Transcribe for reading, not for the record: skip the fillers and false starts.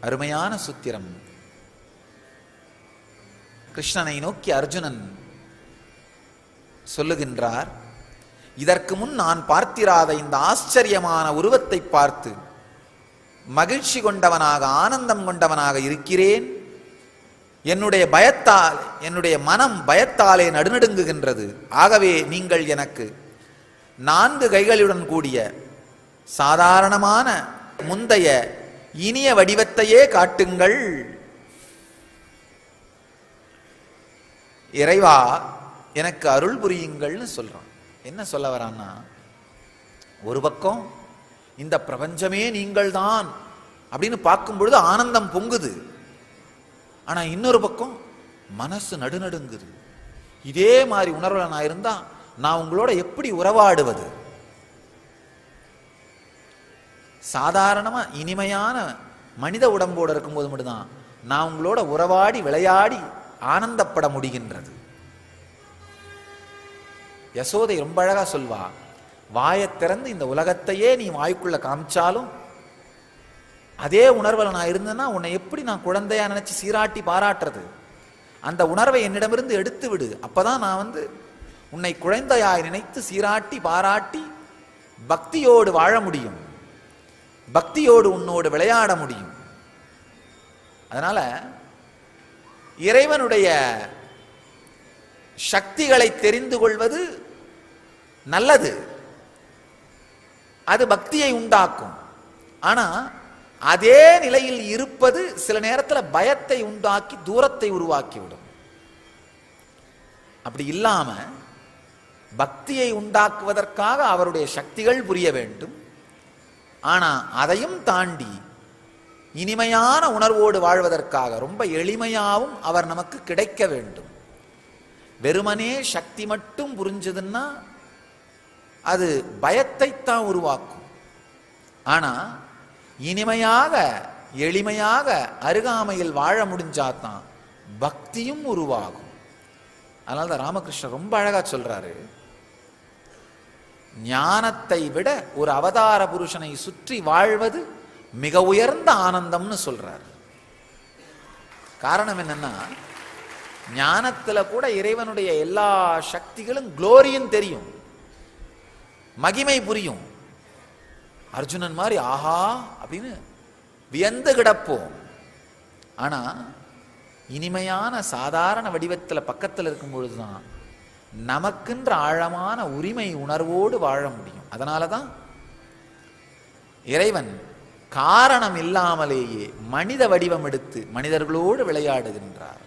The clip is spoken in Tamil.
அருமையான சூத்திரம். கிருஷ்ணனை நோக்கி அர்ஜுனன் சொல்லுகின்றார், இதற்கு முன் நான் பார்த்திராத இந்த ஆச்சரியமான உருவத்தை பார்த்து மகிழ்ச்சி கொண்டவனாக ஆனந்தம் கொண்டவனாக இருக்கிறேன். என்னுடைய மனம் பயத்தாலே நடுநடுங்குகின்றது. ஆகவே நீங்கள் எனக்கு 4 கைகளுடன் கூடிய சாதாரணமான முந்தைய இனிய வடிவத்தையே காட்டுங்கள். இறைவா எனக்கு அருள் புரியுங்கள்னு சொல்றான். என்ன சொல்ல வரான்னா, ஒரு பக்கம் இந்த பிரபஞ்சமே நீங்கள் தான் அப்படின்னு பார்க்கும் பொழுது ஆனந்தம் பொங்குது. ஆனா இன்னொரு பக்கம் மனசு நடுநடுங்குது. இதே மாதிரி உணர்வுல நான் இருந்தா நான் உங்களோட எப்படி உறவாடுவது? சாதாரணமா இனிமையான மனித உடம்போடு இருக்கும்போது மட்டும்தான் நான் உங்களோட உறவாடி விளையாடி ஆனந்தப்பட முடிகின்றது. யசோதை ரொம்ப அழகா சொல்வா, வாயை திறந்து இந்த உலகத்தையே நீ வாய்க்குள்ள காமிச்சாலும் அதே உணர்வுல நான் இருந்தேன்னா உன்னை எப்படி நான் குழந்தையா நினைச்சு சீராட்டி பாராட்டுறது? அந்த உணர்வை என்னிடமிருந்து எடுத்து விடு. அப்பதான் நான் உன்னை குழந்தையாய் நினைத்து சீராட்டி பாராட்டி பக்தியோடு வாழ முடியும், பக்தியோடு உன்னோடு விளையாட முடியும். அதனால இறைவனுடைய சக்திகளை தெரிந்து கொள்வது நல்லது, அது பக்தியை உண்டாக்கும். ஆனா அதே நிலையில் இருப்பது சில நேரத்தில் பயத்தை உண்டாக்கி தூரத்தை உருவாக்கிவிடும். அப்படி இல்லாம பக்தியை உண்டாக்குவதற்காக அவருடைய சக்திகள் புரிய வேண்டும். ஆனா அதையும் தாண்டி இனிமையான உணர்வோடு வாழ்வதற்காக ரொம்ப எளிமையாகவும் அவர் நமக்கு கிடைக்க வேண்டும். வெறுமனே சக்தி மட்டும் புரிஞ்சதுன்னா அது பயத்தைத்தான் உருவாக்கும். ஆனா இனிமையாக எளிமையாக அருகாமையில் வாழ முடிஞ்சாதான் பக்தியும் உருவாகும். அதனால்தான் ராமகிருஷ்ணர் ரொம்ப அழகா சொல்றாரு, ஞானத்தை விட ஒரு அவதார புருஷனை சுற்றி வாழ்வது மிக உயர்ந்த ஆனந்தம்னு சொல்றார். காரணம் என்னன்னா, ஞானத்துல கூட இறைவனுடைய எல்லா சக்திகளும் குளோரியும் தெரியும், மகிமை புரியும். அர்ஜுனன் மாதிரி ஆஹா அப்படின்னு வியந்து கிடப்போம். ஆனா இனிமையான சாதாரண வடிவத்தில் பக்கத்தில் இருக்கும் பொழுதுதான் நமக்கென்ற ஆழமான உரிமை உணர்வோடு வாழ முடியும். அதனாலதான் இறைவன் காரணம் இல்லாமலேயே மனித வடிவம் எடுத்து மனிதர்களோடு விளையாடுகின்றார்.